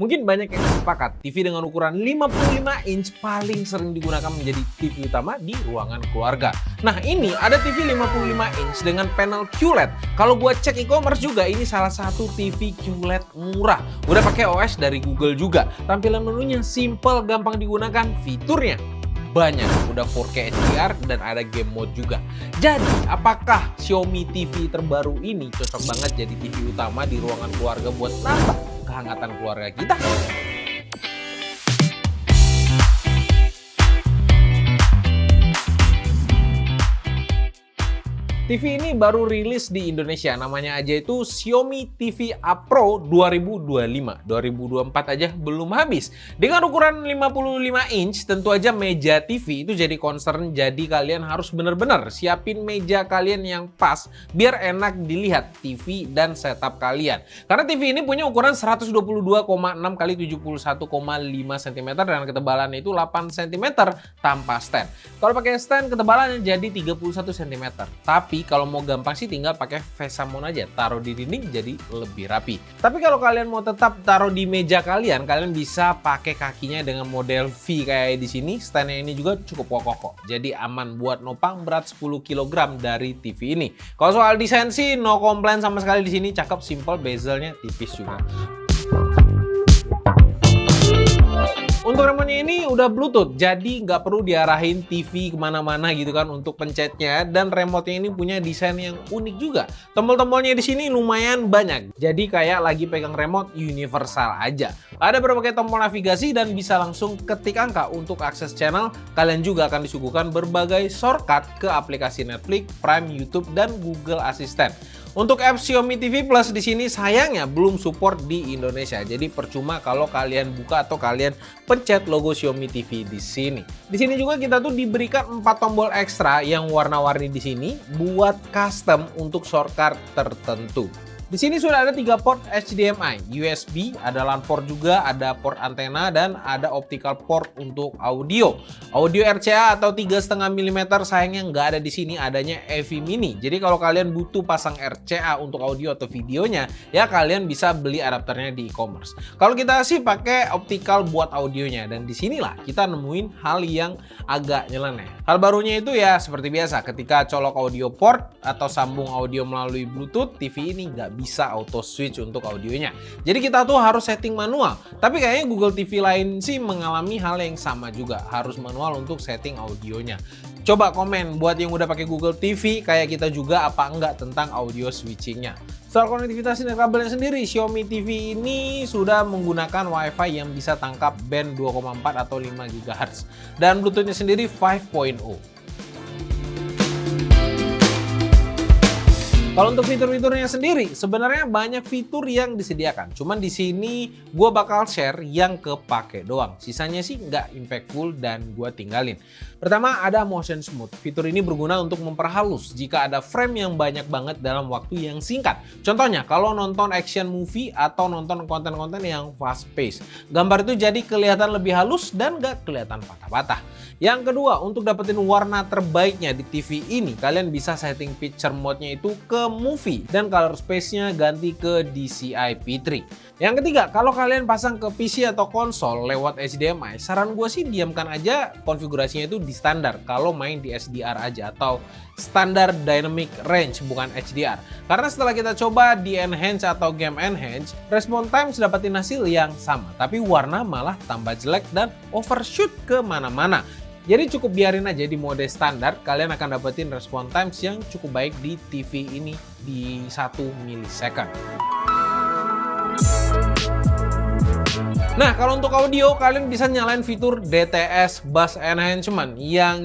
Mungkin banyak yang sepakat, TV dengan ukuran 55 inch paling sering digunakan menjadi TV utama di ruangan keluarga. Nah ini ada TV 55 inch dengan panel QLED. Kalau buat cek e-commerce juga, ini salah satu TV QLED murah. Udah pakai OS dari Google juga. Tampilan menunya simple, gampang digunakan, fiturnya banyak, udah 4K HDR dan ada game mode juga. Jadi, apakah Xiaomi TV terbaru ini cocok banget jadi TV utama di ruangan keluarga buat nambah kehangatan keluarga kita? TV ini baru rilis di Indonesia, namanya aja itu Xiaomi TV A Pro 2025. 2024 aja belum habis. Dengan ukuran 55 inch, tentu aja meja TV itu jadi concern, jadi kalian harus bener-bener siapin meja kalian yang pas, biar enak dilihat TV dan setup kalian. Karena TV ini punya ukuran 122,6 x 71,5 cm dan ketebalannya itu 8 cm tanpa stand. Kalau pakai stand, ketebalannya jadi 31 cm. Tapi kalau mau gampang sih tinggal pakai Vesamon aja, taruh di dinding jadi lebih rapi. Tapi kalau kalian mau tetap taruh di meja kalian bisa pakai kakinya dengan model V kayak di sini. Standnya ini juga cukup kokoh kok, jadi aman buat nopang berat 10 kg dari TV ini. Kalau soal desain sih no komplain sama sekali di sini, cakep, simple, bezelnya tipis juga. Untuk remote-nya ini udah Bluetooth, jadi nggak perlu diarahin TV kemana-mana gitu kan untuk pencetnya. Dan remote-nya ini punya desain yang unik juga. Tombol-tombolnya di sini lumayan banyak, jadi kayak lagi pegang remote universal aja. Ada berbagai tombol navigasi dan bisa langsung ketik angka untuk akses channel. Kalian juga akan disuguhkan berbagai shortcut ke aplikasi Netflix, Prime, YouTube, dan Google Assistant. Untuk apps Xiaomi TV Plus di sini sayangnya belum support di Indonesia. Jadi percuma kalau kalian buka atau kalian pencet logo Xiaomi TV di sini. Di sini juga kita tuh diberikan 4 tombol ekstra yang warna-warni di sini buat custom untuk shortcut tertentu. Di sini sudah ada 3 port HDMI, USB, ada LAN port juga, ada port antena, dan ada optical port untuk audio. Audio RCA atau 3,5 mm sayangnya nggak ada di sini, adanya AV Mini. Jadi kalau kalian butuh pasang RCA untuk audio atau videonya, ya kalian bisa beli adapternya di e-commerce. Kalau kita sih pakai optical buat audionya, dan disinilah kita nemuin hal yang agak nyeleneh. Hal barunya itu ya seperti biasa, ketika colok audio port atau sambung audio melalui Bluetooth, TV ini nggak bisa auto switch untuk audionya. Jadi kita tuh harus setting manual. Tapi kayaknya Google TV lain sih mengalami hal yang sama juga, harus manual untuk setting audionya. Coba komen buat yang udah pakai Google TV kayak kita juga apa enggak tentang audio switchingnya. Soal konektivitas dan kabelnya sendiri, Xiaomi TV ini sudah menggunakan Wi-Fi yang bisa tangkap band 2,4 atau 5 GHz. Dan Bluetooth-nya sendiri 5.0. Kalau untuk fitur-fiturnya sendiri, sebenarnya banyak fitur yang disediakan. Cuman di sini gue bakal share yang kepake doang. Sisanya sih nggak impactful dan gue tinggalin. Pertama ada motion smooth. Fitur ini berguna untuk memperhalus jika ada frame yang banyak banget dalam waktu yang singkat. Contohnya kalau nonton action movie atau nonton konten-konten yang fast pace. Gambar itu jadi kelihatan lebih halus dan nggak kelihatan patah-patah. Yang kedua, untuk dapetin warna terbaiknya di TV ini, kalian bisa setting picture mode-nya itu ke movie dan color space-nya ganti ke DCI P3. Yang ketiga, kalau kalian pasang ke PC atau konsol lewat HDMI, saran gue sih diamkan aja konfigurasinya itu di standar kalau main di SDR aja atau standar dynamic range bukan HDR. Karena setelah kita coba di enhance atau game enhance, respon time dapetin hasil yang sama, tapi warna malah tambah jelek dan overshoot kemana-mana. Jadi cukup biarin aja di mode standar, kalian akan dapetin respon times yang cukup baik di TV ini di 1 milisecond. Nah, kalau untuk audio, kalian bisa nyalain fitur DTS Bass Enhancement yang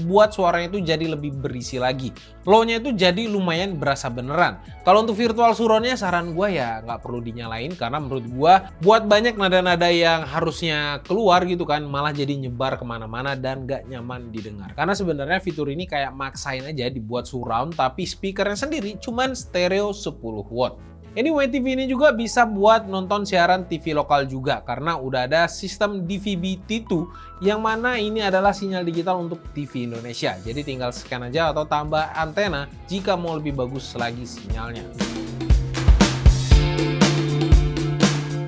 buat suaranya itu jadi lebih berisi lagi. Low-nya itu jadi lumayan berasa beneran. Kalau untuk virtual surround-nya, saran gue ya nggak perlu dinyalain karena menurut gue buat banyak nada-nada yang harusnya keluar gitu kan, malah jadi nyebar kemana-mana dan nggak nyaman didengar. Karena sebenarnya fitur ini kayak maksain aja dibuat surround, tapi speakernya sendiri cuman stereo 10 watt. Anyway, TV ini juga bisa buat nonton siaran TV lokal juga karena udah ada sistem DVB-T2 yang mana ini adalah sinyal digital untuk TV Indonesia. Jadi tinggal scan aja atau tambah antena jika mau lebih bagus lagi sinyalnya.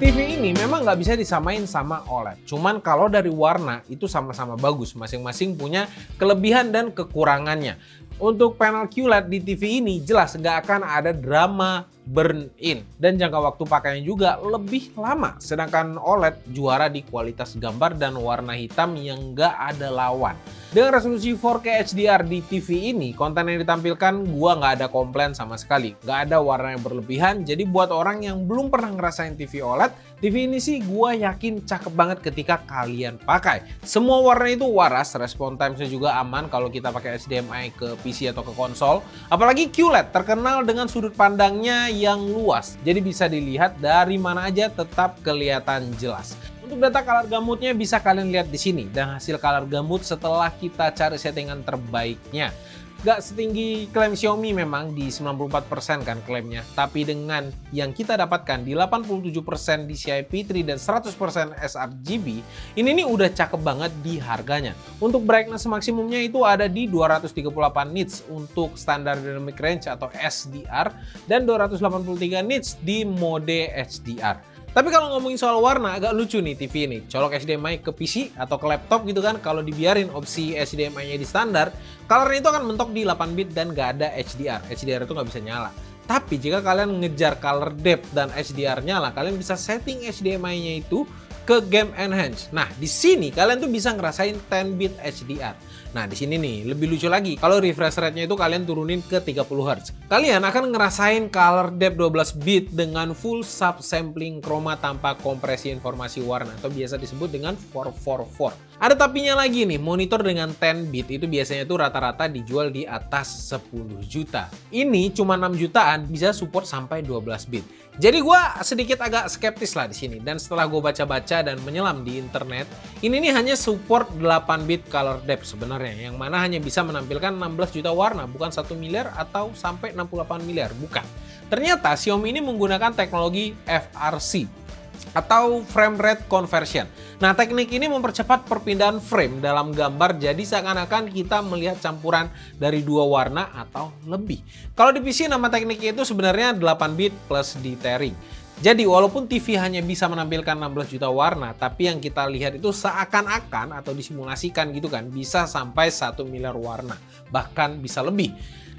TV ini memang nggak bisa disamain sama OLED. Cuman kalau dari warna itu sama-sama bagus. Masing-masing punya kelebihan dan kekurangannya. Untuk panel QLED di TV ini jelas nggak akan ada drama burn in. Dan jangka waktu pakainya juga lebih lama. Sedangkan OLED juara di kualitas gambar dan warna hitam yang nggak ada lawan. Dengan resolusi 4K HDR di TV ini, konten yang ditampilkan gua nggak ada komplain sama sekali. Nggak ada warna yang berlebihan, jadi buat orang yang belum pernah ngerasain TV OLED, TV ini sih gua yakin cakep banget ketika kalian pakai. Semua warna itu waras, respon time-nya juga aman kalau kita pakai HDMI ke PC atau ke konsol. Apalagi QLED terkenal dengan sudut pandangnya yang luas, jadi bisa dilihat dari mana aja tetap kelihatan jelas. Untuk data color gamutnya bisa kalian lihat di sini dan hasil color gamut setelah kita cari settingan terbaiknya. Gak setinggi klaim Xiaomi memang di 94% kan klaimnya, tapi dengan yang kita dapatkan di 87% DCI P3 dan 100% sRGB, ini nih udah cakep banget di harganya. Untuk brightness maksimumnya itu ada di 238 nits untuk standar dynamic range atau SDR dan 283 nits di mode HDR. Tapi kalau ngomongin soal warna, agak lucu nih TV ini. Colok HDMI ke PC atau ke laptop gitu kan, kalau dibiarin opsi HDMI-nya di standar, colornya itu akan mentok di 8 bit dan nggak ada HDR. HDR itu nggak bisa nyala. Tapi jika kalian ngejar color depth dan HDR nyala, kalian bisa setting HDMI-nya itu ke game enhance. Nah, di sini kalian tuh bisa ngerasain 10 bit HDR. Nah, di sini nih lebih lucu lagi. Kalau refresh rate-nya itu kalian turunin ke 30 Hz. Kalian akan ngerasain color depth 12 bit dengan full subsampling chroma tanpa kompresi informasi warna atau biasa disebut dengan 444. Ada tapinya lagi nih, monitor dengan 10 bit itu biasanya tuh rata-rata dijual di atas 10 juta. Ini cuma 6 jutaan bisa support sampai 12 bit. Jadi gue sedikit agak skeptis lah di sini, dan setelah gue baca-baca dan menyelam di internet, ini nih hanya support 8 bit color depth sebenarnya, yang mana hanya bisa menampilkan 16 juta warna, bukan 1 miliar atau sampai 68 miliar, bukan. Ternyata Xiaomi ini menggunakan teknologi FRC atau frame rate conversion. Nah, teknik ini mempercepat perpindahan frame dalam gambar, jadi seakan-akan kita melihat campuran dari dua warna atau lebih. Kalau di PC nama tekniknya itu sebenarnya 8 bit plus dithering. Jadi walaupun TV hanya bisa menampilkan 16 juta warna, tapi yang kita lihat itu seakan-akan atau disimulasikan gitu kan, bisa sampai 1 miliar warna, bahkan bisa lebih.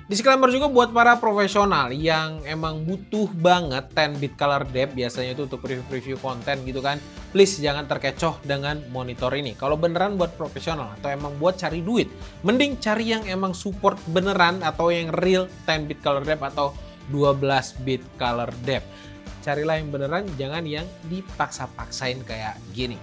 Disclaimer juga buat para profesional yang emang butuh banget 10 bit color depth, biasanya itu untuk review-review konten gitu kan. Please jangan terkecoh dengan monitor ini. Kalau beneran buat profesional atau emang buat cari duit, mending cari yang emang support beneran atau yang real 10 bit color depth atau 12 bit color depth. Carilah yang beneran, jangan yang dipaksa-paksain kayak gini.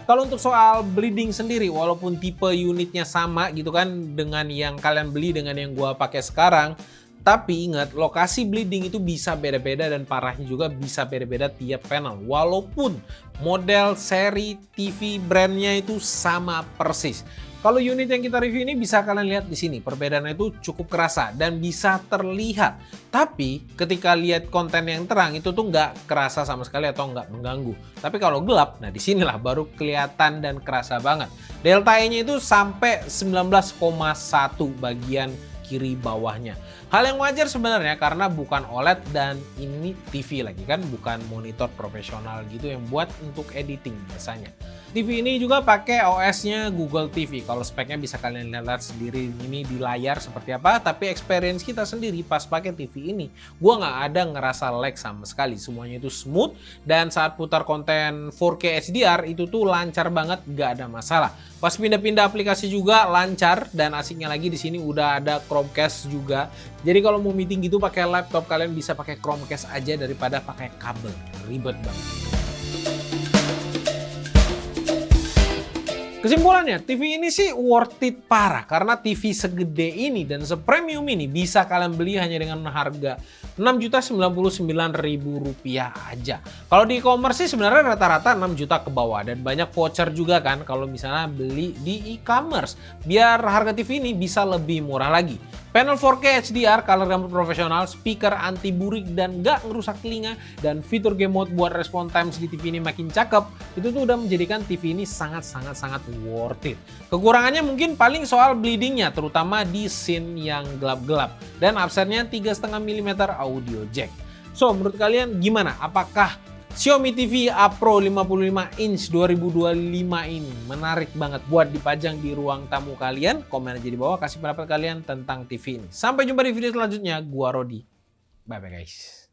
Kalau untuk soal bleeding sendiri, walaupun tipe unitnya sama gitu kan dengan yang kalian beli dengan yang gua pakai sekarang, tapi ingat lokasi bleeding itu bisa beda-beda dan parahnya juga bisa beda-beda tiap panel. Walaupun model seri TV brandnya itu sama persis. Kalau unit yang kita review ini bisa kalian lihat di sini, perbedaannya itu cukup kerasa dan bisa terlihat. Tapi ketika lihat konten yang terang itu tuh nggak kerasa sama sekali atau nggak mengganggu. Tapi kalau gelap, nah disinilah baru kelihatan dan kerasa banget. Delta E-nya itu sampai 19,1 bagian kiri bawahnya. Hal yang wajar sebenarnya karena bukan OLED dan ini TV lagi kan, bukan monitor profesional gitu yang buat untuk editing biasanya. TV ini juga pakai OS-nya Google TV. Kalau speknya bisa kalian lihat sendiri ini di layar seperti apa, tapi experience kita sendiri pas pakai TV ini, gua nggak ada ngerasa lag sama sekali. Semuanya itu smooth dan saat putar konten 4K HDR itu tuh lancar banget, nggak ada masalah. Pas pindah-pindah aplikasi juga lancar dan asiknya lagi di sini udah ada Chromecast juga. Jadi kalau mau meeting gitu pakai laptop, kalian bisa pakai Chromecast aja daripada pakai kabel. Ribet banget. Kesimpulannya, TV ini sih worth it parah karena TV segede ini dan sepremium ini bisa kalian beli hanya dengan harga Rp6.099.000 aja. Kalau di e-commerce sih sebenarnya rata-rata 6 juta ke bawah dan banyak voucher juga kan kalau misalnya beli di e-commerce. Biar harga TV ini bisa lebih murah lagi. Panel 4K HDR, color gamut profesional, speaker anti burik dan gak ngerusak telinga, dan fitur game mode buat respon times di TV ini makin cakep, itu tuh udah menjadikan TV ini sangat-sangat worth it. Kekurangannya mungkin paling soal bleedingnya, terutama di scene yang gelap-gelap, dan absennya 3,5 mm audio jack. So, menurut kalian gimana? Apakah Xiaomi TV A Pro 55 inch 2025 ini menarik banget buat dipajang di ruang tamu kalian. Komen aja di bawah, kasih pendapat kalian tentang TV ini. Sampai jumpa di video selanjutnya. Gua Rodi. Bye-bye guys.